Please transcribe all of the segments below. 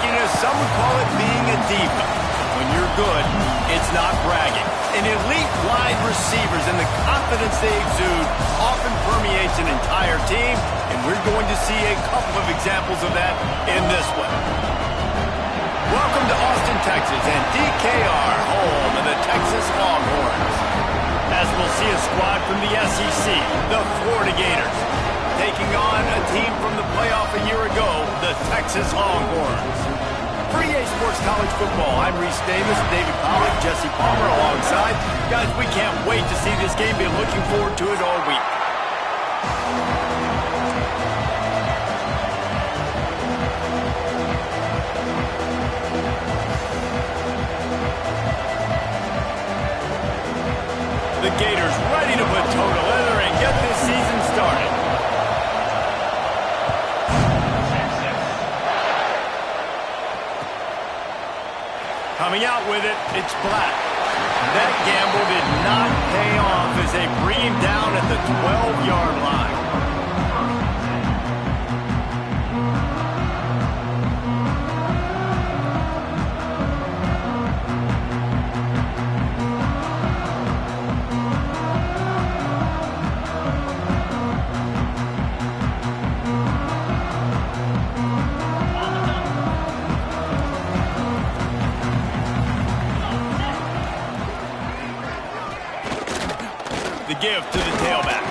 flashiness, some would call it being a diva. When you're good, it's not bragging. And elite wide receivers and the confidence they exude often permeates an entire team, and we're going to see a couple of examples of that in this one. Welcome to Austin, Texas, and DKR, home of the Texas Longhorns. As we'll see a squad from the SEC, the Florida Gators, taking on a team from the playoff a year ago, the Texas Longhorns. For EA Sports College Football, I'm Reese Davis, David Pollack, Jesse Palmer alongside. Guys, we can't wait to see this game. Been looking forward to it all week. The Gators ready to put toe to leather and get this season started. Coming out with it, it's Black. That gamble did not pay off as they bring him down at the 12-yard line. Give to the tailback.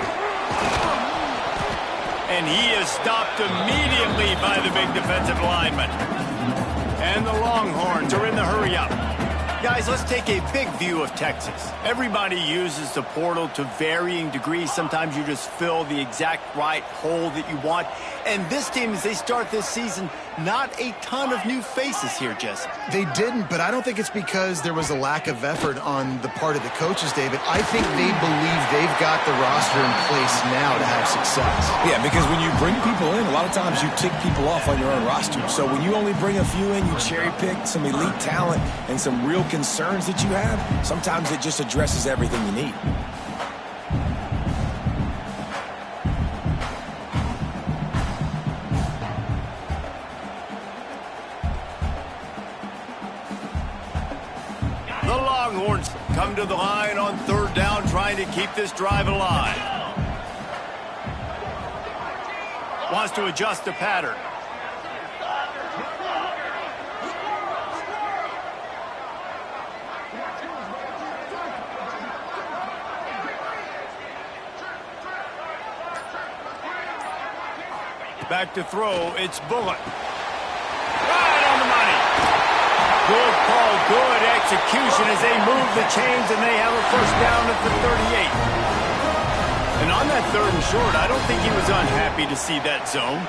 And he is stopped immediately by the big defensive lineman. And the Longhorns are in the hurry-up. Guys, let's take a big view of Texas. Everybody uses the portal to varying degrees. Sometimes you just fill the exact right hole that you want. And this team, as they start this season, not a ton of new faces here, Jesse. They didn't, but I don't think it's because there was a lack of effort on the part of the coaches, David. I think they believe they've got the roster in place now to have success. Yeah, because when you bring people in, a lot of times you tick people off on your own roster. So when you only bring a few in, you cherry pick some elite talent and some real concerns that you have, sometimes it just addresses everything you need. The Longhorns come to the line on third down, trying to keep this drive alive. Wants to adjust the pattern. Back to throw, it's Bullock. Right on the money. Good call, good execution as they move the chains, and they have a first down at the 38. And on that third and short, I don't think he was unhappy to see that zone.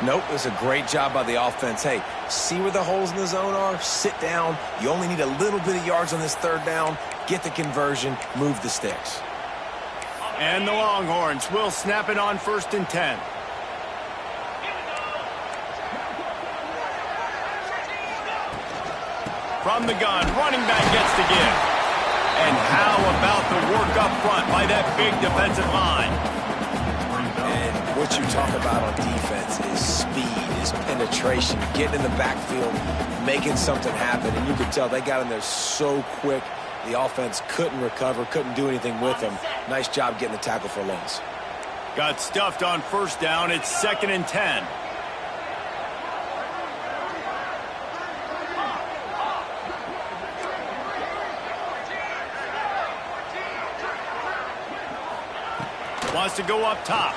Nope, it was a great job by the offense. Hey, see where the holes in the zone are, sit down. You only need a little bit of yards on this third down, get the conversion, move the sticks. And the Longhorns will snap it on 1st and 10. From the gun, running back gets the give. And how about the work up front by that big defensive line? And what you talk about on defense is speed, is penetration, getting in the backfield, making something happen. And you could tell they got in there so quick, the offense couldn't recover, couldn't do anything with them. Nice job getting the tackle for a loss. Got stuffed on first down. It's 2nd and 10. Wants to go up top.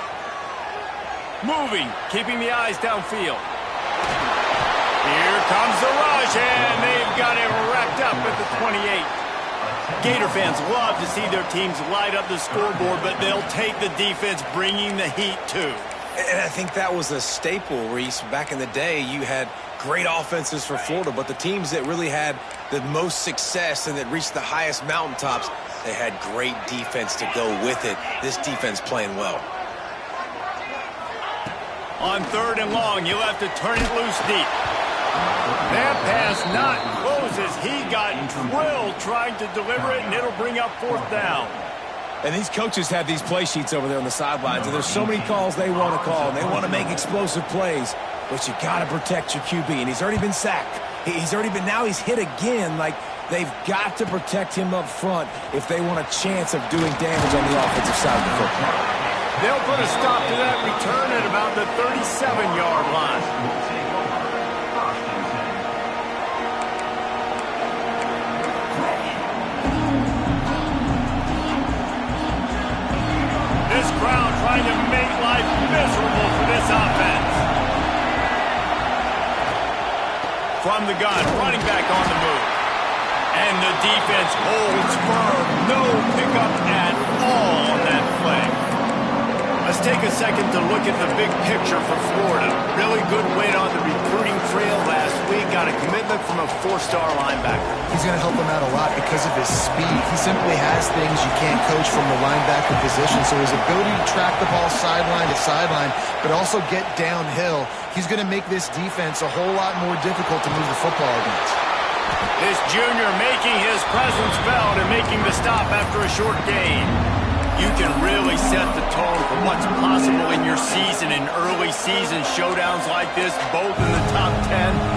Moving, keeping the eyes downfield. Here comes the rush, and they've got it wrapped up at the 28. Gator fans love to see their teams light up the scoreboard, but they'll take the defense bringing the heat too. And I think that was a staple, Reese. Back in the day, you had great offenses for Florida, but the teams that really had the most success and that reached the highest mountaintops, they had great defense to go with it. This defense playing well. On 3rd and long, you'll have to turn it loose deep. That pass not close as he got drilled trying to deliver it, and it'll bring up 4th down. And these coaches have these play sheets over there on the sidelines, and there's so many calls they want to call, and they want to make explosive plays. but you got to protect your QB, and he's already been sacked. Now he's hit again. Like, they've got to protect him up front if they want a chance of doing damage on the offensive side of the football. They'll put a stop to that return at about the 37-yard line. This crowd trying to make life miserable for this offense. From the gun, running back on the move. And the defense holds firm. No pickup at all on that play. Let's take a second to look at the big picture for Florida. Really good win on the recruiting trail last week. Got a commitment from a 4-star linebacker. He's going to help them out a lot because of his speed. He simply has things you can't coach from the linebacker position. So his ability to track the ball sideline to sideline, but also get downhill, he's going to make this defense a whole lot more difficult to move the football against. This junior making his presence felt and making the stop after a short gain. You can really set the tone for what's possible in your season in early season showdowns like this, both in the top 10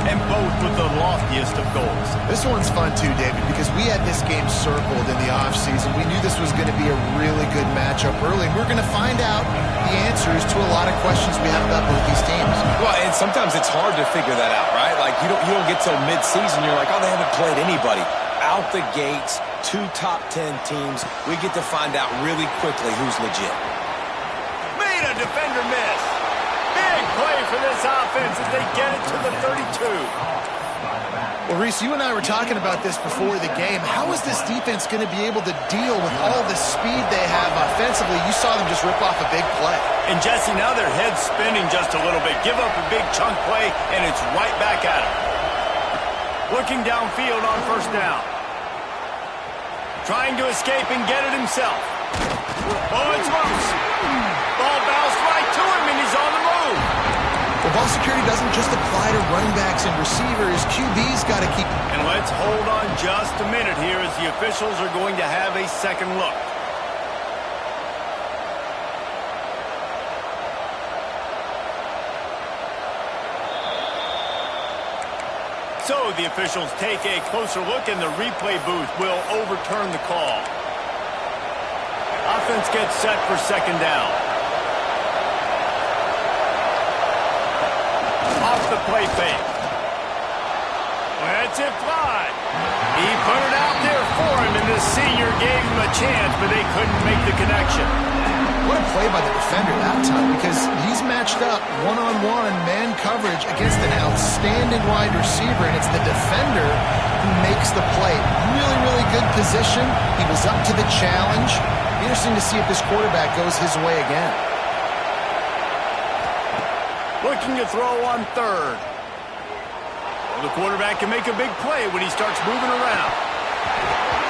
and both with the loftiest of goals. This one's fun too, David, because we had this game circled in the offseason. We knew this was going to be a really good matchup early, and we're going to find out the answers to a lot of questions we have about both these teams. Well, and sometimes it's hard to figure that out, right? Like, you don't get till mid-season, you're like, oh, they haven't played anybody. Out the gates, 2 top 10 teams, we get to find out really quickly who's legit. Made a defender miss. Big play for this offense as they get it to the 32. Well, Reese, you and I were talking about this before the game. How is this defense going to be able to deal with all the speed they have offensively? You saw them just rip off a big play. And Jesse, now their head's spinning just a little bit. Give up a big chunk play, and it's right back at them. Looking downfield on first down. Trying to escape and get it himself. Oh, it's loose. Ball bounced right to him, and he's on the move. Well, ball security doesn't just apply to running backs and receivers. QB's got to keep... And let's hold on just a minute here as the officials are going to have a second look. So the officials take a closer look, and the replay booth will overturn the call. Offense gets set for second down. Off the play fake. That's it fly. He put it out there for him, and the senior gave him a chance, but they couldn't make the connection. What a play by the defender that time, because he's matched up one-on-one man coverage against an outstanding wide receiver, and it's the defender who makes the play. Really, really good position. He was up to the challenge. Interesting to see if this quarterback goes his way again. Looking to throw on third. Well, the quarterback can make a big play when he starts moving around.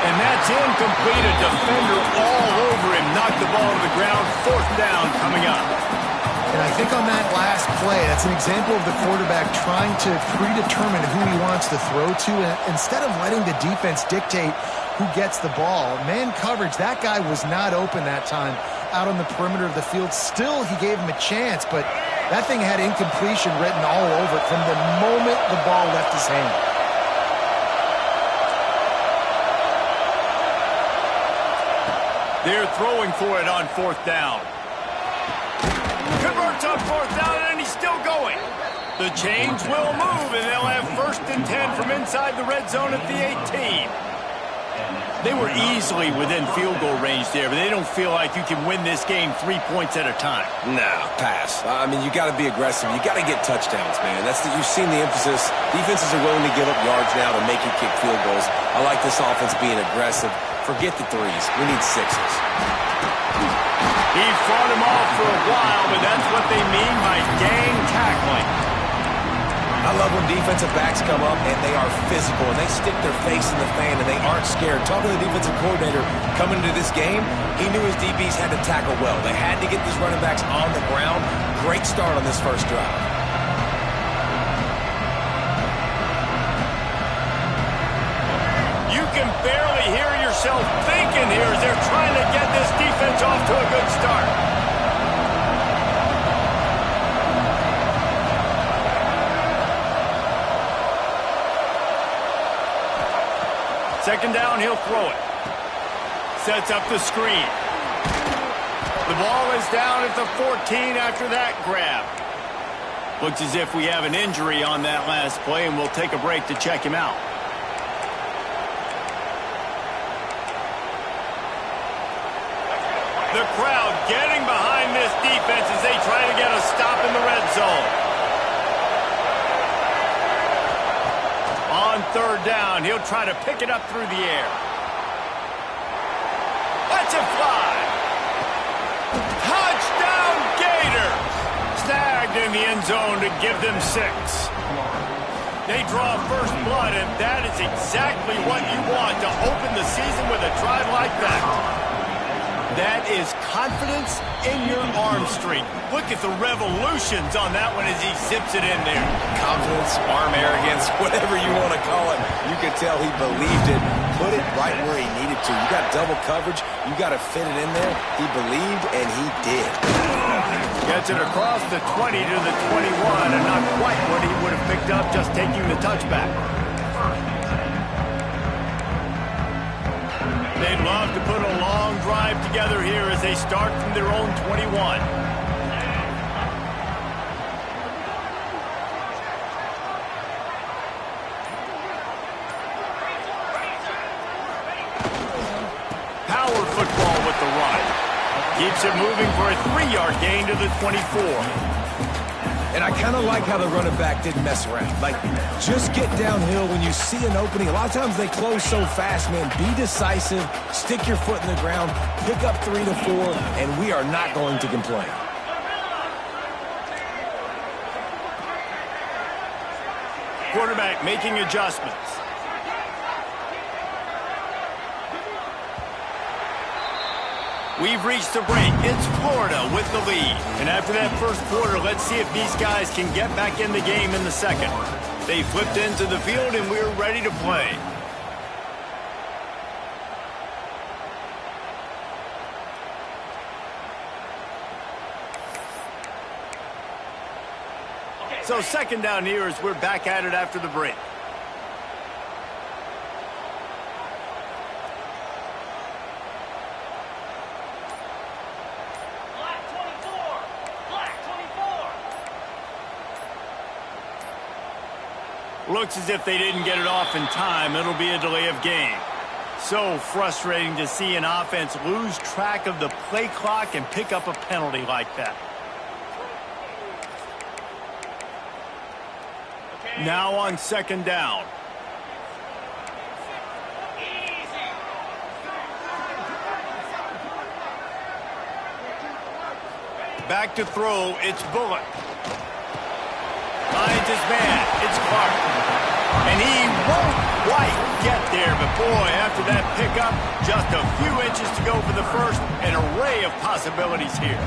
And that's incomplete. A defender all over him. Knocked the ball to the ground. Fourth down coming up. And I think on that last play, that's an example of the quarterback trying to predetermine who he wants to throw to. And instead of letting the defense dictate who gets the ball, man coverage, that guy was not open that time out on the perimeter of the field. Still, he gave him a chance, but that thing had incompletion written all over it from the moment the ball left his hand. They're throwing for it on fourth down. Converts on fourth down, and he's still going. The chains will move, and they'll have first and 10 from inside the red zone at the 18. They were easily within field goal range there, but they don't feel like you can win this game 3 points at a time. Nah, pass. I mean, you got to be aggressive. You got to get touchdowns, man. You've seen the emphasis. Defenses are willing to give up yards now to make you kick field goals. I like this offense being aggressive. Forget the threes. We need sixes. He fought him off for a while, but that's what they mean by gang tackling. I love when defensive backs come up and they are physical and they stick their face in the fan and they aren't scared. Talking to the defensive coordinator coming into this game, he knew his DBs had to tackle well. They had to get these running backs on the ground. Great start on this first drive. You can barely hear yourself thinking here as they're trying to get this defense off to a good start. Second down, he'll throw it. Sets up the screen. The ball is down at the 14 after that grab. Looks as if we have an injury on that last play, and we'll take a break to check him out. The crowd getting behind this defense as they try to get a stop in the red zone. On third down, he'll try to pick it up through the air. Let's it fly. Touchdown, Gators! Snagged in the end zone to give them 6. They draw first blood, and that is exactly what you want to open the season with a drive like that. That is confidence in your arm strength. Look at the revolutions on that one as he zips it in there. Confidence, arm arrogance, whatever you want to call it. You could tell he believed it, put it right where he needed to. You got double coverage, you got to fit it in there. He believed, and he did. Gets it across the 20 to the 21, and not quite what he would have picked up just taking the touchback. They'd love to put a long drive together here as they start from their own 21. Power football with the run. Keeps it moving for a 3-yard gain to the 24. And I kind of like how the running back didn't mess around. Like, just get downhill when you see an opening. A lot of times they close so fast, man. Be decisive, stick your foot in the ground, pick up 3 to 4, and we are not going to complain. Quarterback making adjustments. We've reached the break. It's Florida with the lead. And after that first quarter, let's see if these guys can get back in the game in the second. They flipped into the field, and we're ready to play. So second down here as we're back at it after the break. Looks as if they didn't get it off in time. It'll be a delay of game. So frustrating to see an offense lose track of the play clock and pick up a penalty like that. Now on second down. Back to throw, it's Bullock. Finds his man, it's Clark. And he won't quite get there, but boy, after that pickup, just a few inches to go for the first. An array of possibilities here.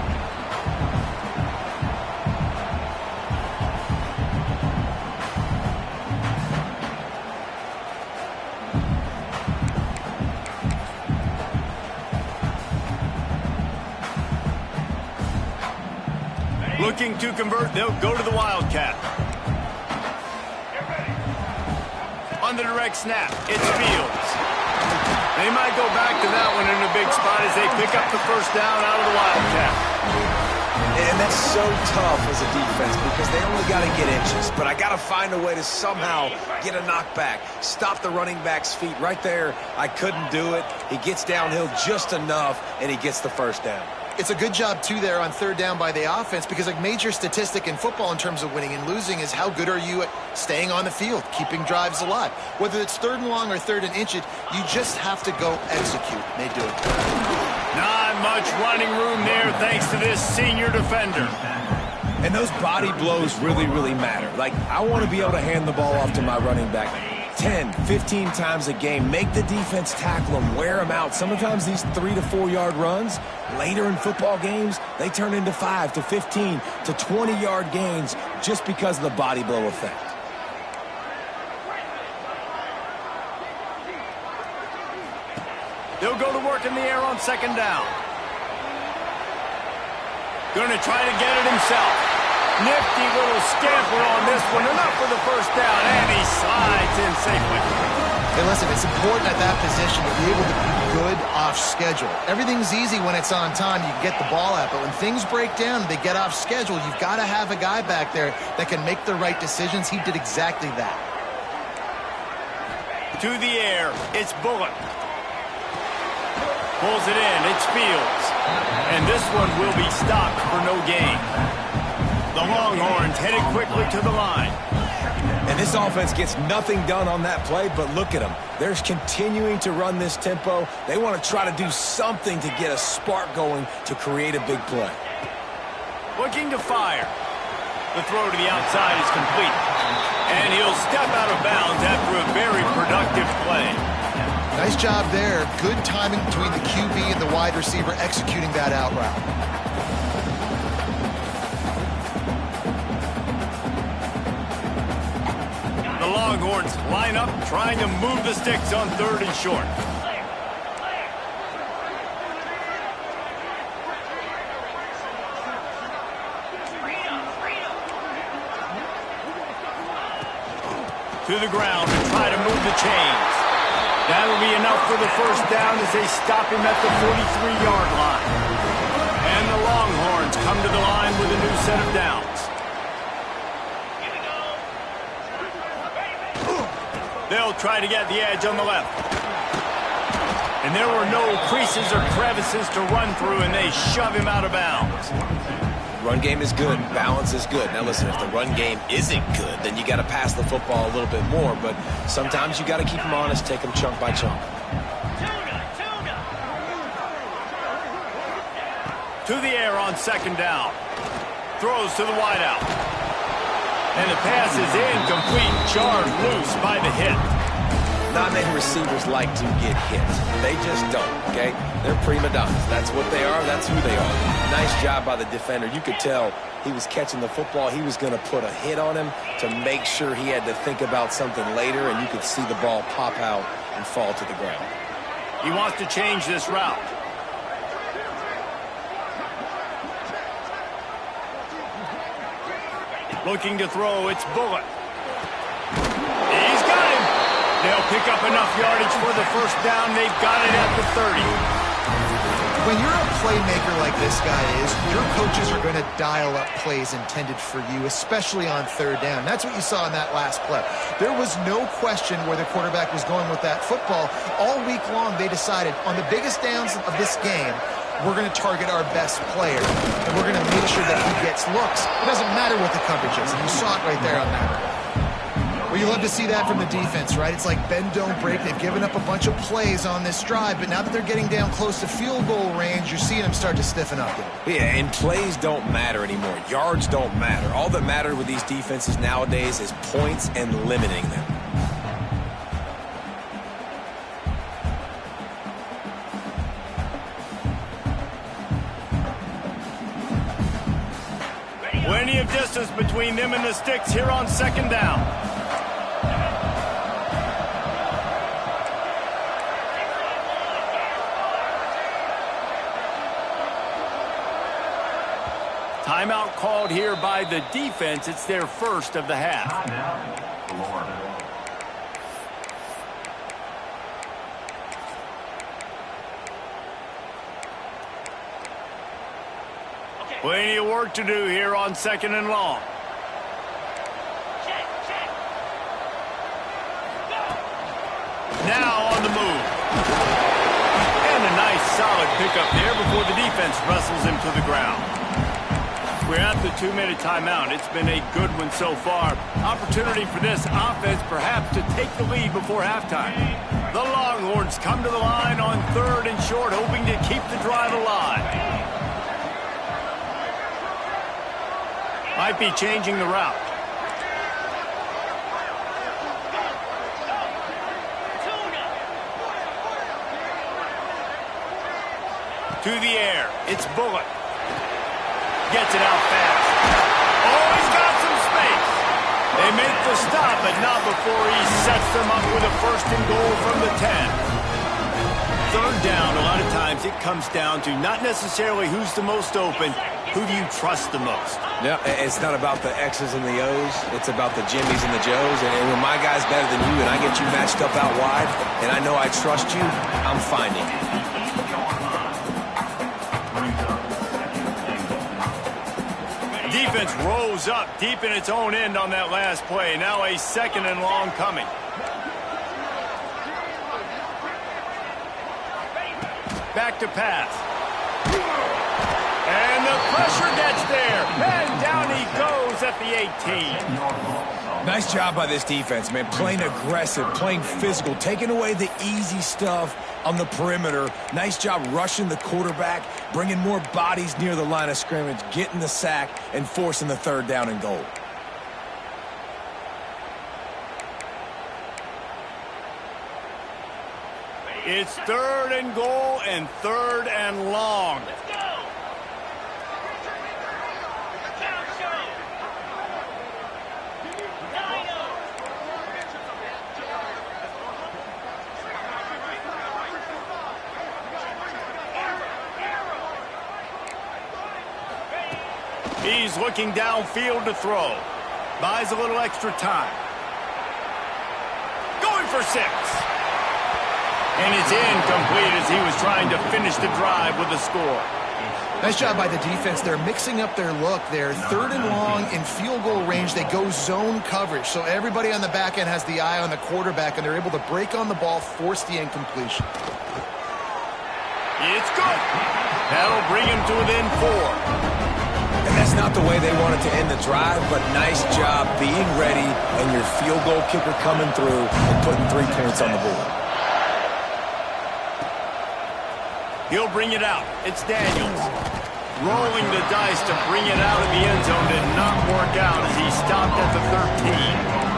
Looking to convert, they'll go to the Wildcat. On the direct snap, it's Fields. They might go back to that one in a big spot as they pick up the first down out of the Wildcat. And that's so tough as a defense because they only got to get inches. But I got to find a way to somehow get a knockback, stop the running back's feet right there. I couldn't do it. He gets downhill just enough, and he gets the first down. It's a good job, too, there on third down by the offense because a major statistic in football in terms of winning and losing is how good are you at staying on the field, keeping drives alive. Whether it's third and long or third and inches, you just have to go execute. They do it. Not much running room there thanks to this senior defender. And those body blows really, really matter. Like, I want to be able to hand the ball off to my running back 10, 15 times a game. Make the defense tackle them, wear them out. Sometimes these 3 to 4 yard runs, later in football games, they turn into 5 to 15 to 20 yard gains just because of the body blow effect. They'll go to work in the air on second down. Going to try to get it himself. Nifty little scamper on this one. Enough for the first down, and he slides in safely. Hey, listen, it's important at that position to be able to be good off schedule. Everything's easy when it's on time. You can get the ball out, but when things break down, they get off schedule. You've got to have a guy back there that can make the right decisions. He did exactly that. To the air, it's Bullock. Pulls it in, it's Fields. And this one will be stopped for no gain. The Longhorns headed quickly to the line. And this offense gets nothing done on that play, but look at them. They're continuing to run this tempo. They want to try to do something to get a spark going to create a big play. Looking to fire. The throw to the outside is complete. And he'll step out of bounds after a very productive play. Nice job there. Good timing between the QB and the wide receiver executing that out route. The Longhorns line up, trying to move the sticks on 3rd and short. To the ground and try to move the chains. That'll be enough for the first down as they stop him at the 43-yard line. And the Longhorns come to the line with a new set of downs. They'll try to get the edge on the left. And there were no creases or crevices to run through, and they shove him out of bounds. Run game is good. Balance is good. Now, listen, if the run game isn't good, then you got to pass the football a little bit more. But sometimes you got to keep them honest, take them chunk by chunk. To the air on 2nd down. Throws to the wideout. And the pass is incomplete, jarred loose by the hit. Not many receivers like to get hit. They just don't, okay? They're prima donnas. That's what they are. That's who they are. Nice job by the defender. You could tell he was catching the football. He was going to put a hit on him to make sure he had to think about something later, and you could see the ball pop out and fall to the ground. He wants to change this route. Looking to throw, it's Bullock. He's got him. They'll pick up enough yardage for the first down. They've got it at the 30. When you're a playmaker like this guy is, your coaches are going to dial up plays intended for you, especially on 3rd down. That's what you saw in that last play. There was no question where the quarterback was going with that football. All week long, they decided on the biggest downs of this game, we're going to target our best player, and we're going to make sure that he gets looks. It doesn't matter what the coverage is, and you saw it right there on that. Well, you love to see that from the defense, right? It's like bend, don't break. They've given up a bunch of plays on this drive, but now that they're getting down close to field goal range, you're seeing them start to stiffen up. Yeah, and plays don't matter anymore. Yards don't matter. All that matters with these defenses nowadays is points and limiting them. Plenty of distance between them and the sticks here on 2nd down. Timeout called here by the defense. It's their first of the half. Plenty of work to do here on 2nd and long. Now on the move. And a nice solid pickup there before the defense wrestles him to the ground. We're at the 2-minute timeout. It's been a good one so far. Opportunity for this offense perhaps to take the lead before halftime. The Longhorns come to the line on 3rd and short, hoping to keep the drive alive. Might be changing the route. To the air, it's Bullock. Gets it out fast. Oh, he's got some space. They make the stop, but not before he sets them up with a 1st and goal from the 10. 3rd down, a lot of times it comes down to not necessarily who's the most open, who do you trust the most. Yeah, it's not about the X's and the O's. It's about the Jimmys and the Joes. And when my guy's better than you and I get you matched up out wide and I know I trust you, I'm finding you. Defense rose up deep in its own end on that last play. Now a 2nd and long coming. Back to pass. And the pressure gets there. And down he goes at the 18. Nice job by this defense, man. Playing aggressive, playing physical, taking away the easy stuff on the perimeter. Nice job rushing the quarterback, bringing more bodies near the line of scrimmage, getting the sack, and forcing the 3rd down and goal. It's 3rd and goal and 3rd and long. He's looking downfield to throw. Buys a little extra time. Going for 6. And it's incomplete as he was trying to finish the drive with a score. Nice job by the defense. They're mixing up their look. They're 3rd and long in field goal range. They go zone coverage. So everybody on the back end has the eye on the quarterback, and they're able to break on the ball, force the incompletion. It's good. That'll bring him to within 4. And that's not the way they wanted to end the drive, but nice job being ready and your field goal kicker coming through and putting 3 points on the board. He'll bring it out. It's Daniels. Rolling the dice to bring it out of the end zone did not work out as he stopped at the 13.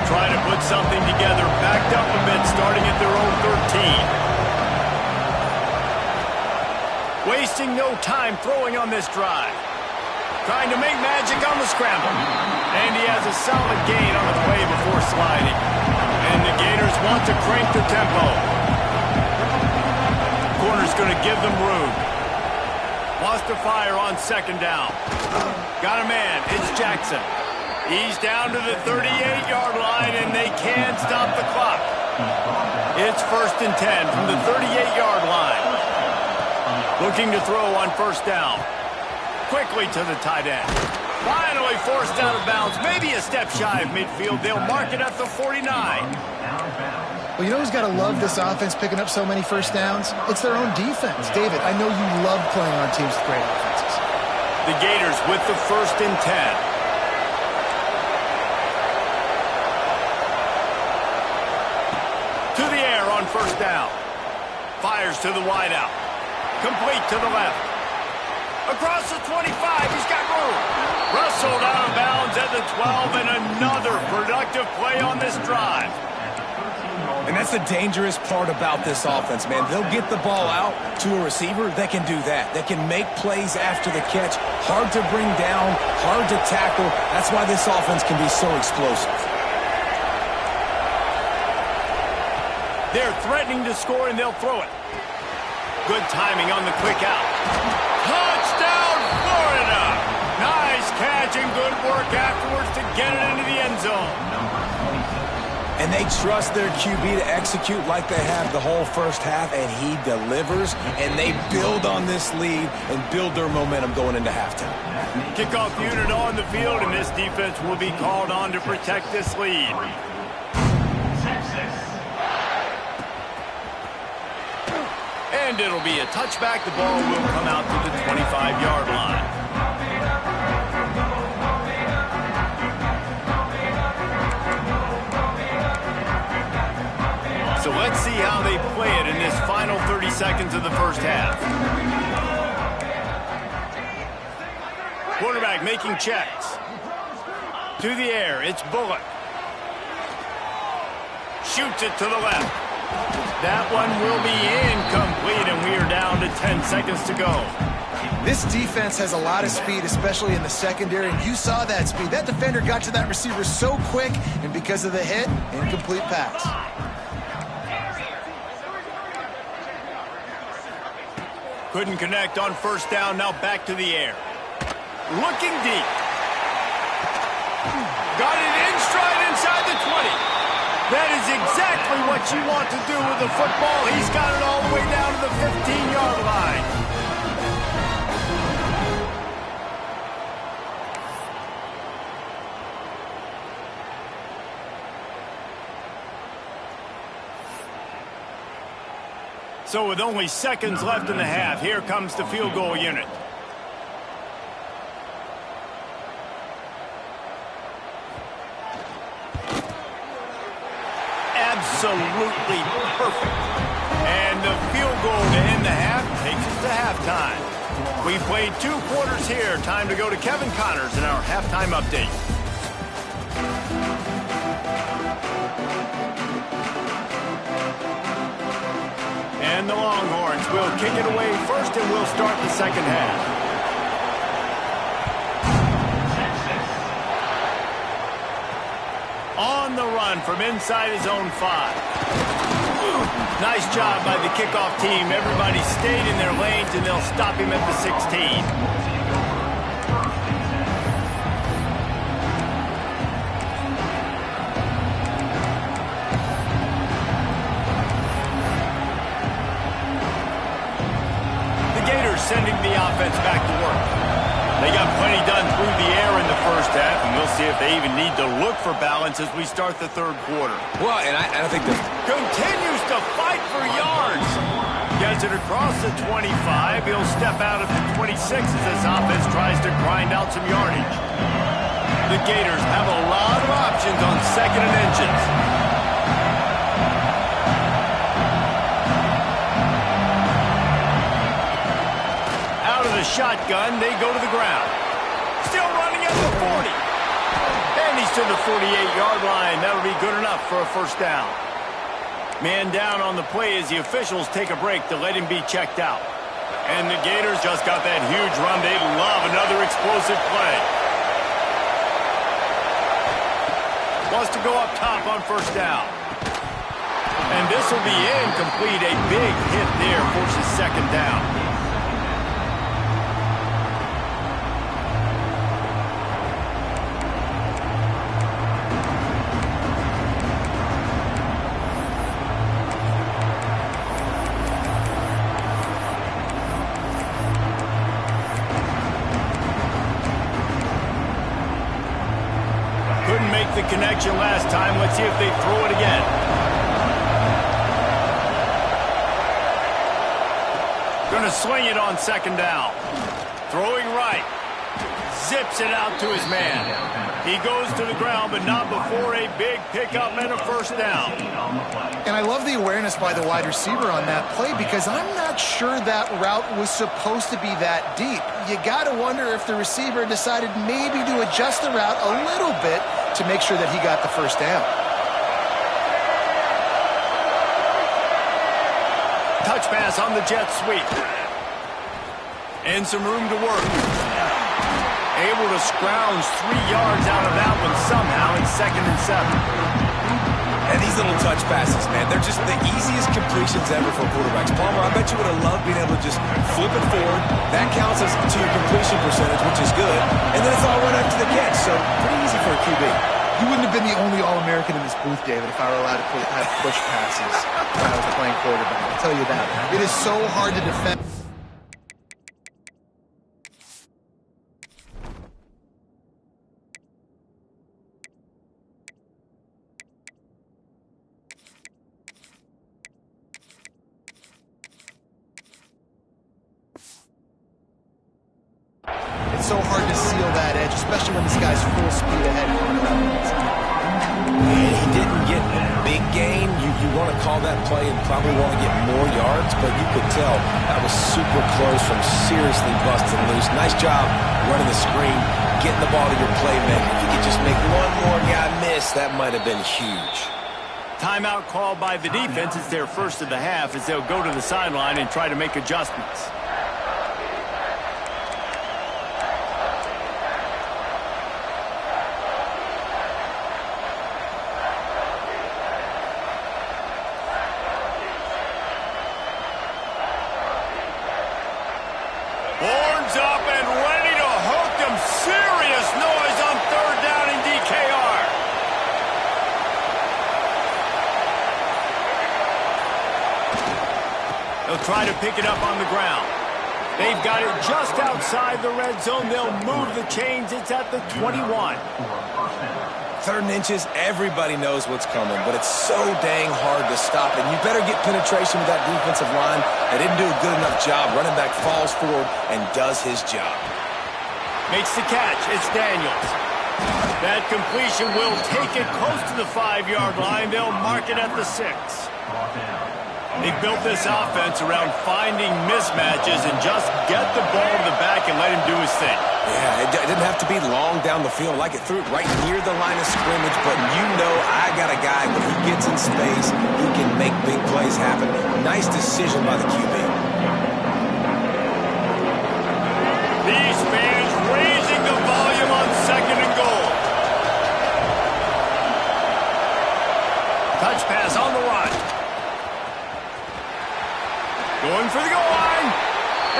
Try to put something together, backed up a bit, starting at their own 13. Wasting no time throwing on this drive. Trying to make magic on the scramble. And he has a solid gain on the play before sliding. And the Gators want to crank the tempo. Corner's going to give them room. Lost to fire on 2nd down. Got a man. It's Jackson. He's down to the 38-yard line, and they can't stop the clock. It's 1st and 10 from the 38-yard line. Looking to throw on 1st down. Quickly to the tight end. Finally forced out of bounds. Maybe a step shy of midfield. They'll mark it at the 49. Well, you know who's got to love this offense picking up so many 1st downs? It's their own defense. David, I know you love playing on teams with great offenses. The Gators with the 1st and 10. To the air on 1st down. Fires to the wideout. Complete to the left. Across the 25, he's got room. Rustled out of bounds at the 12, and another productive play on this drive. And that's the dangerous part about this offense, man. They'll get the ball out to a receiver that can do that. That can make plays after the catch. Hard to bring down, hard to tackle. That's why this offense can be so explosive. They're threatening to score, and they'll throw it. Good timing on the quick out. Touchdown, Florida! Nice catch and good work afterwards to get it into the end zone. And they trust their QB to execute like they have the whole 1st half, and he delivers, and they build on this lead and build their momentum going into halftime. Kickoff unit on the field, and this defense will be called on to protect this lead. And it'll be a touchback. The ball will come out to the 25-yard line. So let's see how they play it in this final 30 seconds of the 1st half. Quarterback making checks. To the air, it's Bullock. Shoots it to the left. That one will be incomplete, and we are down to 10 seconds to go. This defense has a lot of speed, especially in the secondary, and you saw that speed. That defender got to that receiver so quick, and because of the hit, incomplete pass. Couldn't connect on first down. Now back to the air. Looking deep. Got it in stride inside the 20. That is exactly what you want to do with the football. He's got it all the way down to the 15-yard line. So with only seconds left in the half, here comes the field goal unit. Absolutely perfect. And the field goal to end the half takes us to halftime. We played 2 quarters here. Time to go to Kevin Connors in our halftime update. And the Longhorns will kick it away first, and we'll start the second half. On the run from inside his own 5. Nice job by the kickoff team. Everybody stayed in their lanes, and they'll stop him at the 16. Sending the offense back to work. They got plenty done through the air in the first half, and we'll see if they even need to look for balance as we start the third quarter. Well, and I think the continues to fight for yards. Gets it across the 25. He'll step out at the 26 as this offense tries to grind out some yardage. The Gators have a lot of options on second and inches. Shotgun, they go to the ground. Still running at the 40. And he's to the 48-yard line. That'll be good enough for a first down. Man down on the play as the officials take a break to let him be checked out. And the Gators just got that huge run. They love another explosive play. Wants to go up top on first down. And this will be incomplete. A big hit there forces second down. The connection last time. Let's see if they throw it again. Gonna swing it on second down. Throwing right. Zips it out to his man. He goes to the ground, but not before a big pickup and a first down. And I love the awareness by the wide receiver on that play because I'm not sure that route was supposed to be that deep. You got to wonder if the receiver decided maybe to adjust the route a little bit to make sure that he got the first down. Touch pass on the jet sweep. And some room to work. Able to scrounge 3 yards out of that one somehow in 2nd and 7. And these little touch passes, man, they're just the easiest completions ever for quarterbacks. Palmer, I bet you would have loved being able to just flip it forward. That counts as to your completion percentage, which is good. And then it's all right after the catch, so pretty easy for a QB. You wouldn't have been the only All-American in this booth, David, if I were allowed to have push passes when I was playing quarterback. I'll tell you that. It is so hard to defend. It's so hard to seal that edge, especially when this guy's full speed ahead coming around the inside. And he didn't get big gain. You want to call that play and probably want to get more yards, but you could tell that was super close from seriously busting loose. Nice job running the screen, getting the ball to your playmaker. If you could just make one more guy miss, that might have been huge. Timeout called by the defense. It's their first of the half as they'll go to the sideline and try to make adjustments. up and ready to hook them. Serious noise on third down in DKR. They'll try to pick it up on the ground. They've got it just outside the red zone. They'll move the chains. It's at the 21. 3rd and inches, everybody knows what's coming, but it's so dang hard to stop. And you better get penetration with that defensive line. They didn't do a good enough job. Running back falls forward and does his job. Makes the catch. It's Daniels. That completion will take it close to the 5-yard line. They'll mark it at the 6. They built this offense around finding mismatches and just get the ball to the back and let him do his thing. Yeah, it didn't have to be long down the field. Like it threw it right near the line of scrimmage, but you know I got a guy when he gets in space who can make big plays happen. Nice decision by the QB. These fans raising the volume on 2nd and goal. Touch pass on the run. Going for the goal line.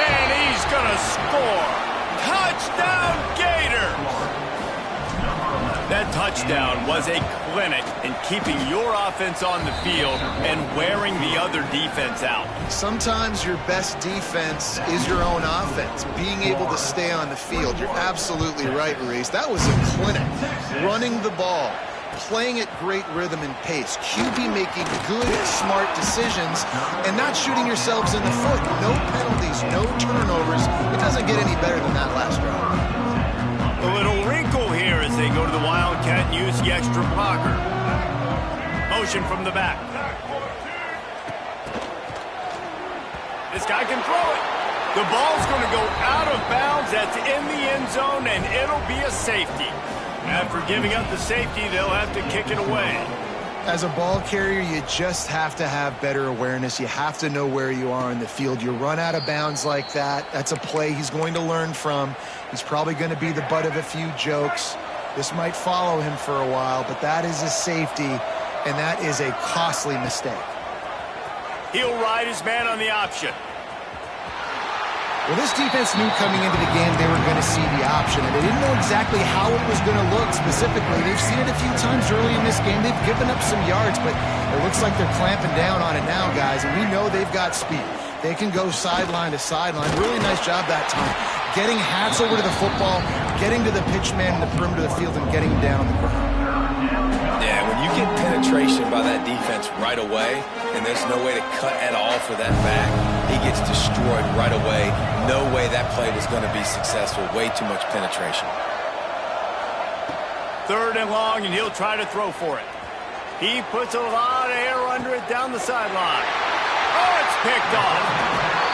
And he's going to score. Touchdown, Gator! That touchdown was a clinic in keeping your offense on the field and wearing the other defense out. Sometimes your best defense is your own offense, being able to stay on the field. You're absolutely right, Reese. That was a clinic. Running the ball, playing at great rhythm and pace, QB making good, smart decisions, and not shooting yourselves in the foot. No penalties, no turnovers. It doesn't get any better than that last drive. A little wrinkle here as they go to the Wildcat and use the extra blocker. Motion from the back. This guy can throw it. The ball's going to go out of bounds. That's in the end zone, and it'll be a safety. After giving up the safety, they'll have to kick it away. As a ball carrier, you just have to have better awareness. You have to know where you are in the field. You run out of bounds like that, that's a play he's going to learn from. He's probably going to be the butt of a few jokes. This might follow him for a while, but that is a safety, and that is a costly mistake. He'll ride his man on the option. Well, this defense knew coming into the game they were going to see the option, and they didn't know exactly how it was going to look specifically. They've seen it a few times early in this game. They've given up some yards, but it looks like they're clamping down on it now, guys, and we know they've got speed. They can go sideline to sideline. Really nice job that time. Getting Hats over to the football, getting to the pitch man in the perimeter of the field, and getting him down on the ground. Yeah, when you get penetration by that defense right away, and there's no way to cut at all for that back, he gets destroyed right away. No way that play was going to be successful. Way too much penetration. 3rd and long, and he'll try to throw for it. He puts a lot of air under it down the sideline. Oh, it's picked off.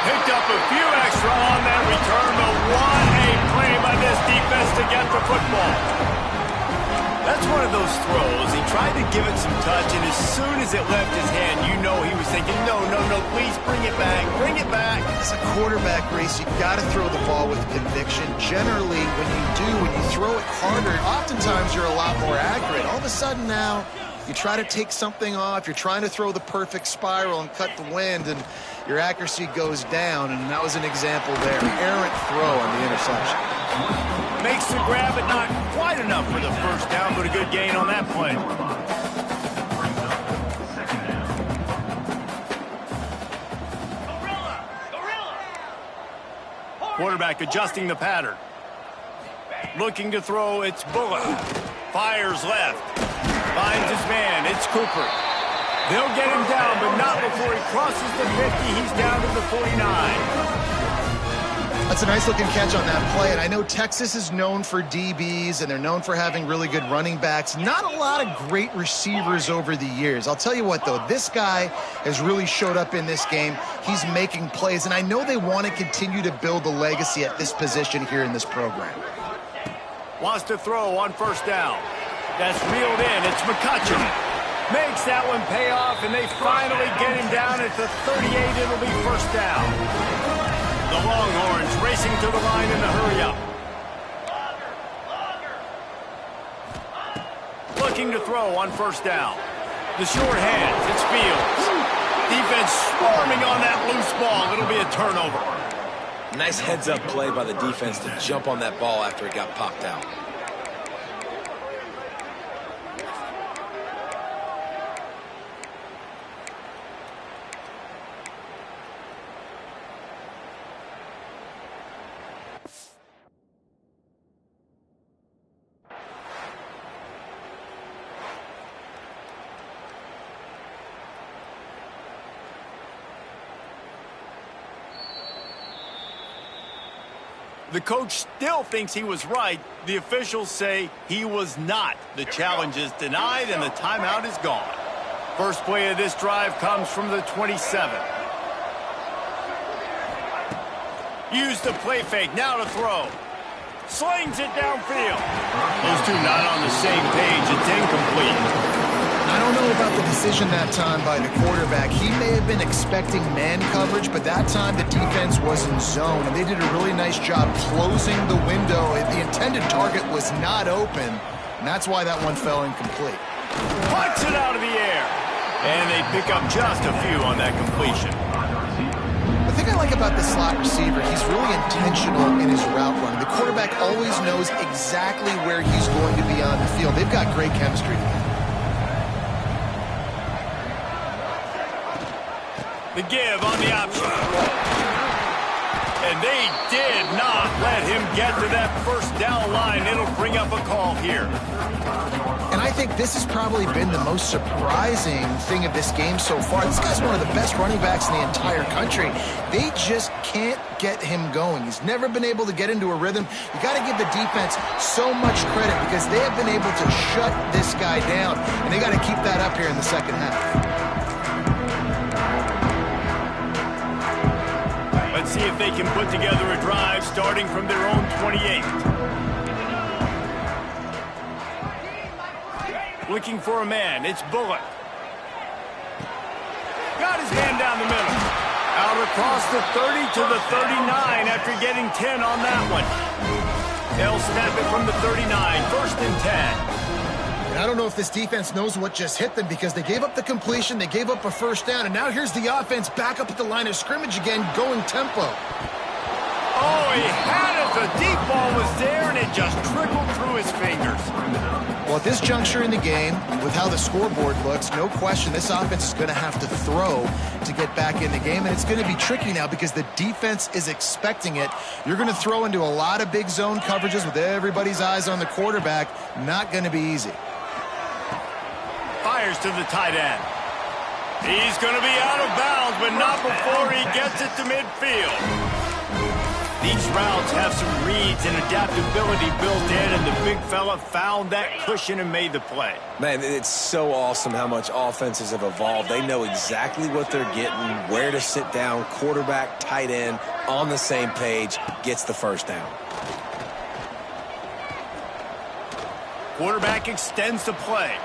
Picked up a few extra on that return, but what a play by this defense to get the football. That's one of those throws. He tried to give it some touch, and as soon as it left his hand, you know he was thinking, no, please bring it back, bring it back. As a quarterback race, you've got to throw the ball with conviction. Generally, when you throw it harder, oftentimes you're a lot more accurate. All of a sudden now, you try to take something off, you're trying to throw the perfect spiral and cut the wind, and your accuracy goes down, and that was an example there. Errant throw on the interception. Makes the grab, but not quite enough for the first down, but a good gain on that play. Quarterback adjusting the pattern. Looking to throw, it's Bullock. Fires left. Finds his man, it's Cooper. They'll get him down, but not before he crosses the 50. He's down to the 49. That's a nice-looking catch on that play, and I know Texas is known for DBs, and they're known for having really good running backs. Not a lot of great receivers over the years. I'll tell you what, though, this guy has really showed up in this game. He's making plays, and I know they want to continue to build a legacy at this position here in this program. Wants to throw on 1st down. That's reeled in. It's McCutcheon. Makes that one pay off, and they finally get him down at the 38. It'll be 1st down. The Longhorns racing to the line in the hurry-up. Looking to throw on 1st down. The short hands, it's Fields. Defense swarming on that loose ball. It'll be a turnover. Nice heads-up play by the defense to jump on that ball after it got popped out. The coach still thinks he was right. The officials say he was not. The challenge is denied and the timeout is gone. First play of this drive comes from the 27. Use the play fake, now to throw. Slings it downfield. Those two not on the same page. It's incomplete. I don't know about the decision that time by the quarterback. He may have been expecting man coverage, but that time the defense was in zone, and they did a really nice job closing the window. The intended target was not open, and that's why that one fell incomplete. Punch it out of the air. And they pick up just a few on that completion. The thing I like about the slot receiver, he's really intentional in his route run. The quarterback always knows exactly where he's going to be on the field. They've got great chemistry. The give on the option. And they did not let him get to that first down line. It'll bring up a call here. And I think this has probably been the most surprising thing of this game so far. This guy's one of the best running backs in the entire country. They just can't get him going. He's never been able to get into a rhythm. You got to give the defense so much credit because they have been able to shut this guy down. And they got to keep that up here in the second half. Let's see if they can put together a drive starting from their own 28. Looking for a man, it's Bullock. Got his man down the middle. Out across the 30 to the 39 after getting 10 on that one. They'll snap it from the 39, first and 10. And I don't know if this defense knows what just hit them because they gave up the completion, they gave up a first down, and now here's the offense back up at the line of scrimmage again, going tempo. Oh, he had it. The deep ball was there, and it just trickled through his fingers. Well, at this juncture in the game, with how the scoreboard looks, no question this offense is going to have to throw to get back in the game, and it's going to be tricky now because the defense is expecting it. You're going to throw into a lot of big zone coverages with everybody's eyes on the quarterback. Not going to be easy. Fires to the tight end. He's going to be out of bounds, but not before he gets it to midfield. These routes have some reads and adaptability built in, and the big fella found that cushion and made the play. Man, it's so awesome how much offenses have evolved. They know exactly what they're getting, where to sit down, quarterback, tight end, on the same page, gets the first down. Quarterback extends the play.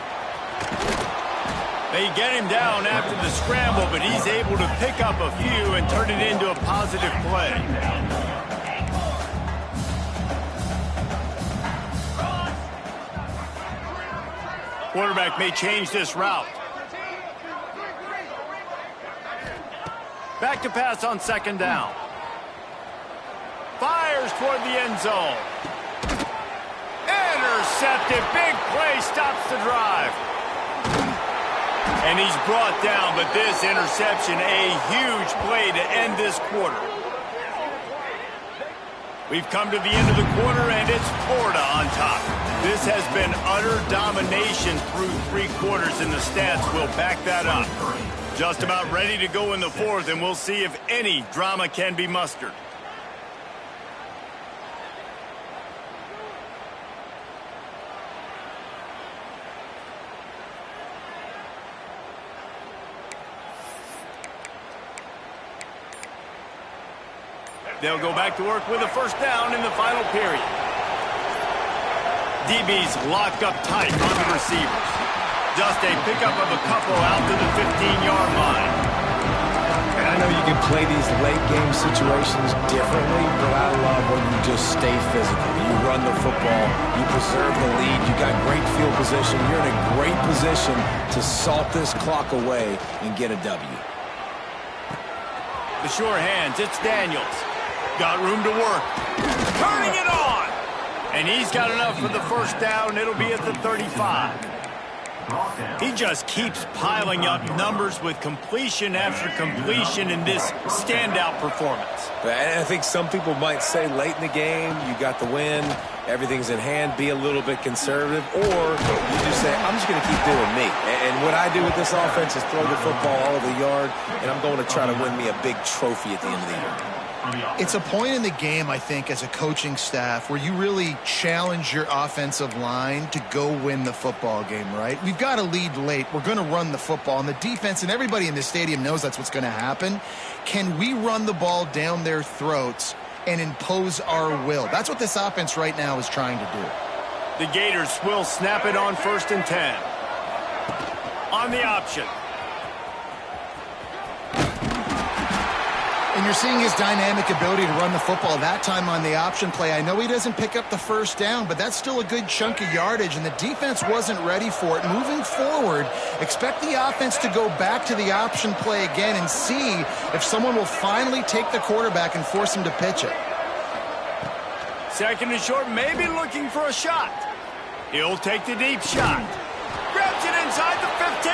They get him down after the scramble, but he's able to pick up a few and turn it into a positive play. Quarterback may change this route. Back to pass on second down. Fires toward the end zone. Intercepted. Big play stops the drive. And he's brought down, but this interception, a huge play to end this quarter. We've come to the end of the quarter, and it's Florida on top. This has been utter domination through 3 quarters, and the stats will back that up. Just about ready to go in the fourth, and we'll see if any drama can be mustered. They'll go back to work with a first down in the final period. DB's locked up tight on the receivers. Just a pickup of a couple out to the 15-yard line. And I know you can play these late-game situations differently, but I love when you just stay physical. You run the football, you preserve the lead, you got great field position. You're in a great position to salt this clock away and get a W. The sure hands, it's Daniels. Got room to work. Turning it on. And he's got enough for the first down. It'll be at the 35. He just keeps piling up numbers with completion after completion in this standout performance. And I think some people might say late in the game, you got the win, everything's in hand, be a little bit conservative, or you just say, I'm just going to keep doing me. And what I do with this offense is throw the football all over the yard, and I'm going to try to win me a big trophy at the end of the year. It's a point in the game, I think, as a coaching staff where you really challenge your offensive line to go win the football game, right? We've got a lead late. We're going to run the football. And the defense and everybody in the stadium knows that's what's going to happen. Can we run the ball down their throats and impose our will? That's what this offense right now is trying to do. The Gators will snap it on 1st and 10. On the option. And you're seeing his dynamic ability to run the football. That time on the option play, I know he doesn't pick up the first down, but that's still a good chunk of yardage, and the defense wasn't ready for it. Moving forward, expect the offense to go back to the option play again and see if someone will finally take the quarterback and force him to pitch it. 2nd and short, maybe looking for a shot. He'll take the deep shot. Grabs it inside the 15.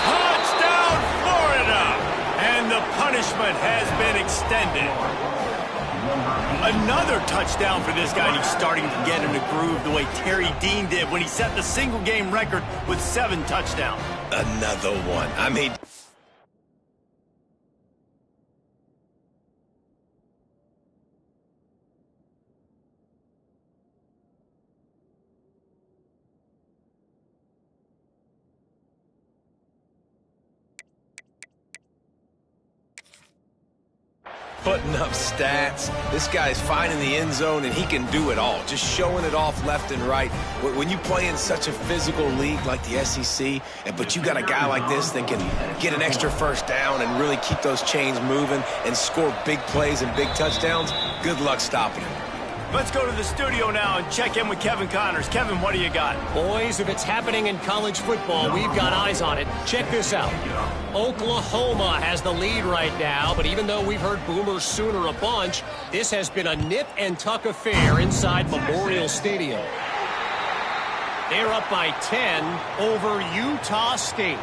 Touchdown, Florida! And the punishment has been extended. Another touchdown for this guy. He's starting to get in a groove the way Terry Dean did when he set the single-game record with 7 touchdowns. Another one. I mean... putting up stats. This guy's finding the end zone, and he can do it all. Just showing it off left and right. When you play in such a physical league like the SEC, but you got a guy like this that can get an extra first down and really keep those chains moving and score big plays and big touchdowns, good luck stopping him. Let's go to the studio now and check in with Kevin Connors. Kevin, what do you got? Boys, if it's happening in college football, we've got eyes on it. Check this out. Oklahoma has the lead right now, but even though we've heard Boomer Sooner a bunch, this has been a nip-and-tuck affair inside Memorial Stadium. They're up by 10 over Utah State.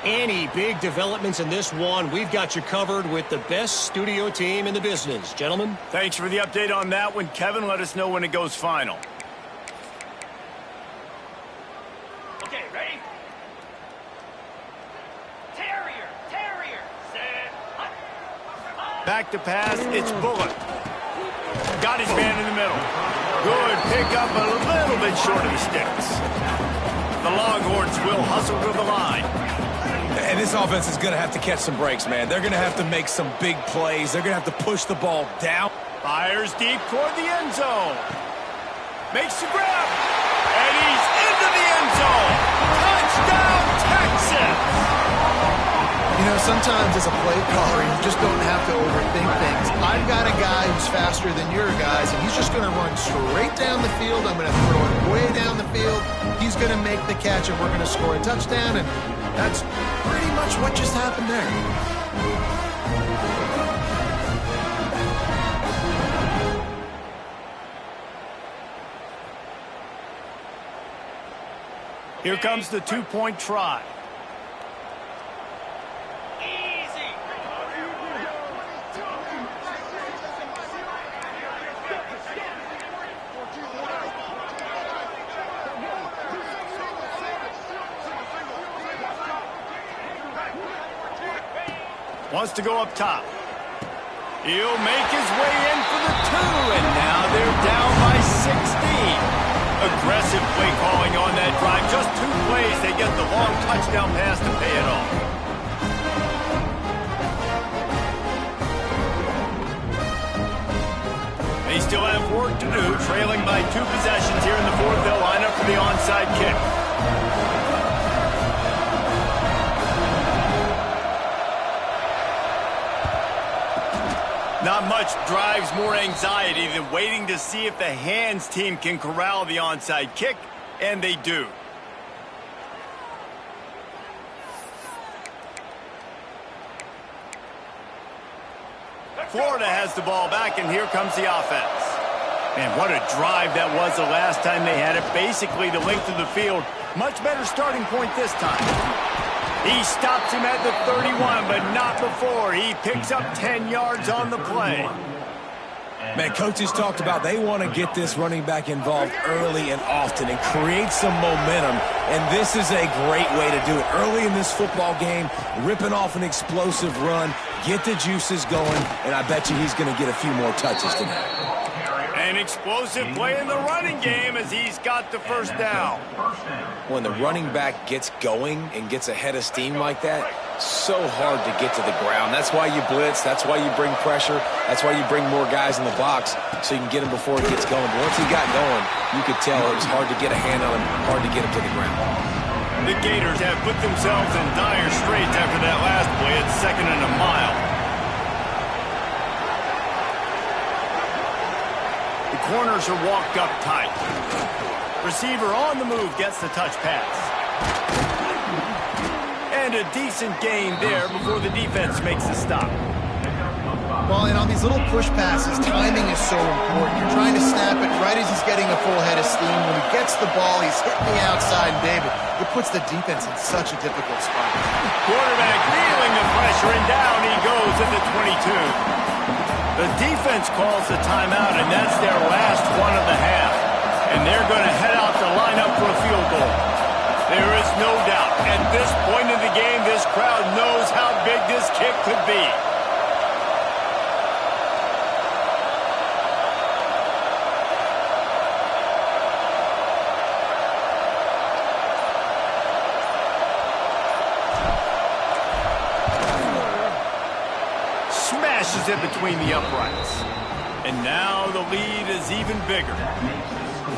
Any big developments in this one, we've got you covered with the best studio team in the business. Gentlemen? Thanks for the update on that one, Kevin. Let us know when it goes final. Okay, ready? Terrier, set, hunt. Back to pass, it's Bullock. Got his man in the middle. Good pickup, a little bit short of the sticks. The Longhorns will hustle to the line. And this offense is going to have to catch some breaks, man. They're going to have to make some big plays. They're going to have to push the ball down. Fires deep toward the end zone. Makes the grab. And he's into the end zone. Touchdown, Texas! You know, sometimes as a play caller, you just don't have to overthink things. I've got a guy who's faster than your guys, and he's just going to run straight down the field. I'm going to throw it way down the field. He's going to make the catch, and we're going to score a touchdown, and that's pretty much what just happened there. Here comes the two-point try. Wants to go up top. He'll make his way in for the 2, and now they're down by 16. Aggressive play calling on that drive. Just 2 plays, they get the long touchdown pass to pay it off. They still have work to do, trailing by 2 possessions here in the 4th. They'll line up for the onside kick. Not much drives more anxiety than waiting to see if the hands team can corral the onside kick, and they do. Florida has the ball back, and here comes the offense. Man, what a drive that was the last time they had it. Basically the length of the field. Much better starting point this time. He stops him at the 31, but not before. He picks up 10 yards on the play. Man, coaches talked about they want to get this running back involved early and often and create some momentum, and this is a great way to do it. Early in this football game, ripping off an explosive run, get the juices going, and I bet you he's going to get a few more touches tonight. An explosive play in the running game as he's got the first down. When the running back gets going and gets ahead of steam like that, so hard to get to the ground. That's why you blitz. That's why you bring pressure. That's why you bring more guys in the box so you can get him before he gets going. But once he got going, you could tell it was hard to get a hand on him, hard to get him to the ground. The Gators have put themselves in dire straits after that last play. It's 2nd and a mile. The corners are walked up tight. Receiver on the move gets the touch pass. And a decent gain there before the defense makes the stop. Well, and on these little push passes, timing is so important. You're trying to snap it right as he's getting a full head of steam. When he gets the ball, he's hitting the outside, and David, it puts the defense in such a difficult spot. Quarterback feeling the pressure, and down he goes at the 22. The defense calls the timeout, and that's their last one of the half. And they're going to head out to line up for a field goal. There is no doubt, at this point in the game, this crowd knows how big this kick could be. Smashes it between the uprights. And now the lead is even bigger.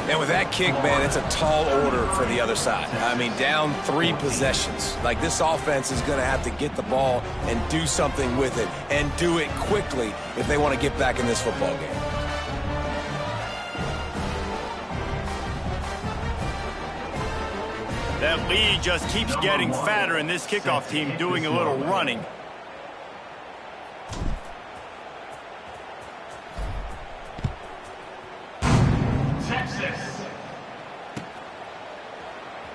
And with that kick, man, it's a tall order for the other side. I mean, down 3 possessions. Like, this offense is going to have to get the ball and do something with it, and do it quickly if they want to get back in this football game. That lead just keeps getting fatter, and this kickoff team doing a little running.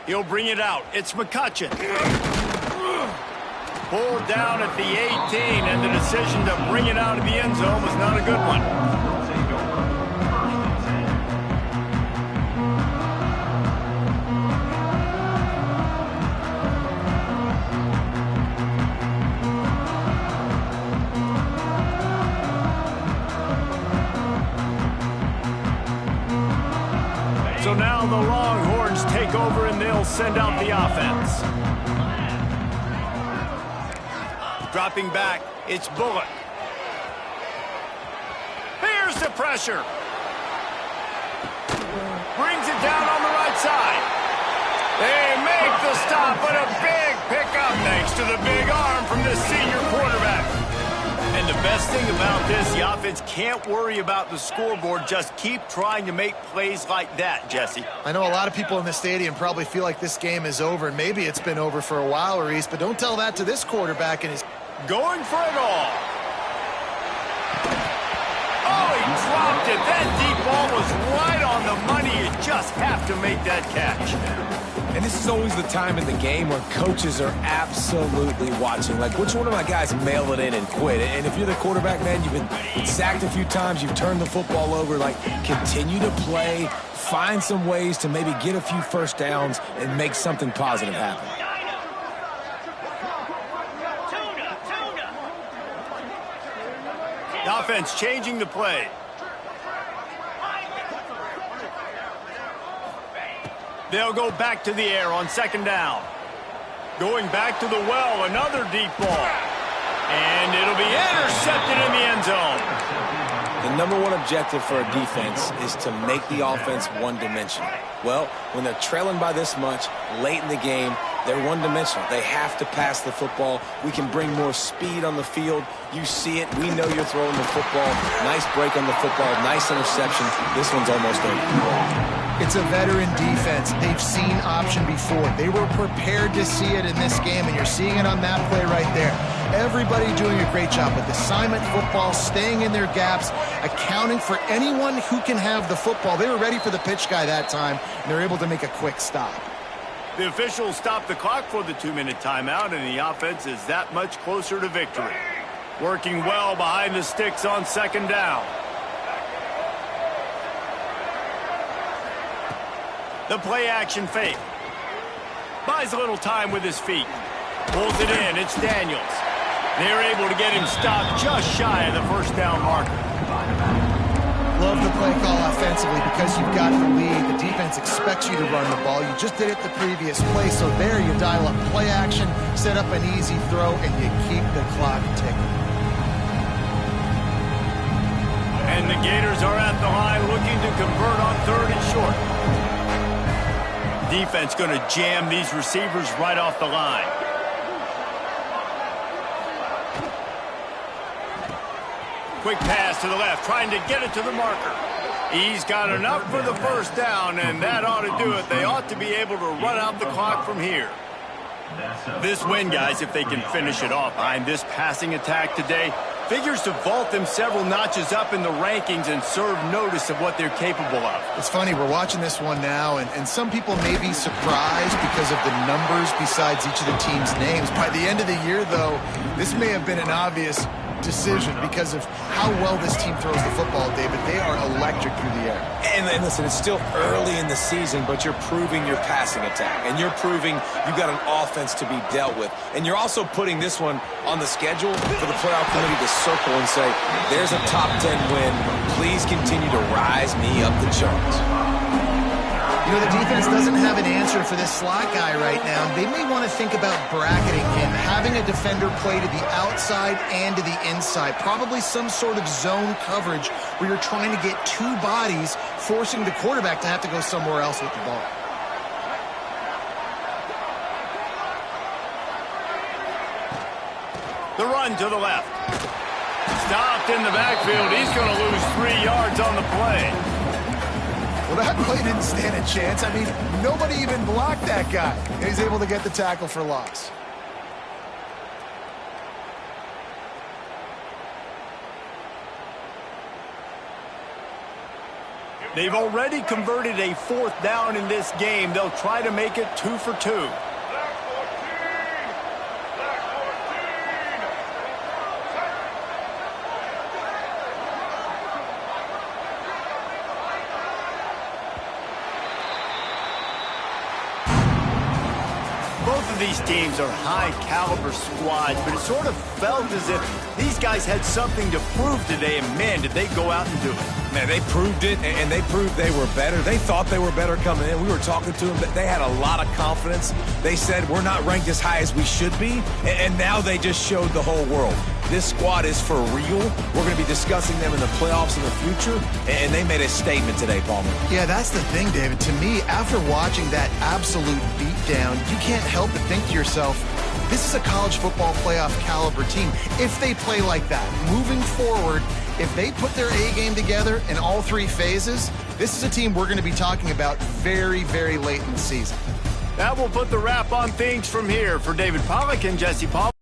He'll bring it out. It's McCutcheon. Pulled down at the 18, and the decision to bring it out of the end zone was not a good one. So now the Longhorns take over, and they'll send out the offense. Dropping back, it's Bullock. Here's the pressure. Brings it down on the right side. They make the stop, but a big pickup thanks to the big arm from the senior quarterback. And the best thing about this, the offense can't worry about the scoreboard. Just keep trying to make plays like that, Jesse. I know a lot of people in the stadium probably feel like this game is over, and maybe it's been over for a while, Reese, but don't tell that to this quarterback and his... Going for it all. Oh, he dropped it. That deep ball was right on the money. You just have to make that catch. And this is always the time in the game where coaches are absolutely watching. Like, which one of my guys mail it in and quit? And if you're the quarterback, man, you've been sacked a few times, you've turned the football over. Like, continue to play, find some ways to maybe get a few first downs and make something positive happen. The offense changing the play. They'll go back to the air on 2nd down. Going back to the well, another deep ball. And it'll be intercepted in the end zone. The number one objective for a defense is to make the offense one-dimensional. Well, when they're trailing by this much late in the game, they're one-dimensional. They have to pass the football. We can bring more speed on the field. You see it. We know you're throwing the football. Nice break on the football. Nice interception. This one's almost over. It's a veteran defense. They've seen option before. They were prepared to see it in this game, and you're seeing it on that play right there. Everybody doing a great job with assignment football, staying in their gaps, accounting for anyone who can have the football. They were ready for the pitch guy that time, and they're able to make a quick stop. The officials stopped the clock for the 2-minute timeout, and the offense is that much closer to victory. Working well behind the sticks on second down. The play action fake. Buys a little time with his feet. Pulls it in. It's Daniels. They're able to get him stopped just shy of the first down marker. Love the play call offensively because you've got the lead. The defense expects you to run the ball. You just did it the previous play, so there you dial up play action, set up an easy throw, and you keep the clock ticking. And the Gators are at the line looking to convert on 3rd and short. Defense going to jam these receivers right off the line. Quick pass to the left, trying to get it to the marker. He's got enough for the first down, and that ought to do it. They ought to be able to run out the clock from here. This win, guys, if they can finish it off behind this passing attack today, figures to vault them several notches up in the rankings and serve notice of what they're capable of. It's funny, we're watching this one now, and some people may be surprised because of the numbers besides each of the team's names. By the end of the year, though, this may have been an obvious decision because of how well this team throws the football, David. They are electric through the air. And listen, it's still early in the season, but you're proving your passing attack, and you're proving you've got an offense to be dealt with. And you're also putting this one on the schedule for the playoff committee to circle and say, there's a top 10 win. Please continue to rise me up the charts. You know, the defense doesn't have an answer for this slot guy right now. They may want to think about bracketing him, having a defender play to the outside and to the inside. Probably some sort of zone coverage where you're trying to get two bodies, forcing the quarterback to have to go somewhere else with the ball. The run to the left. Stopped in the backfield. He's going to lose 3 yards on the play. Well, that play didn't stand a chance. I mean, nobody even blocked that guy. And he's able to get the tackle for loss. They've already converted a 4th down in this game. They'll try to make it 2 for 2. These teams are high-caliber squads, but it sort of felt as if these guys had something to prove today, and man, did they go out and do it. Man, they proved it, and they proved they were better. They thought they were better coming in. We were talking to them, but they had a lot of confidence. They said, we're not ranked as high as we should be, and now they just showed the whole world. This squad is for real. We're going to be discussing them in the playoffs in the future, and they made a statement today, Palmer. Yeah, that's the thing, David. To me, after watching that absolute beatdown, you can't help but think to yourself, this is a college football playoff caliber team. If they play like that, moving forward, if they put their A game together in all 3 phases, this is a team we're going to be talking about very, very late in the season. That will put the wrap on things from here. For David Pollack and Jesse Paul.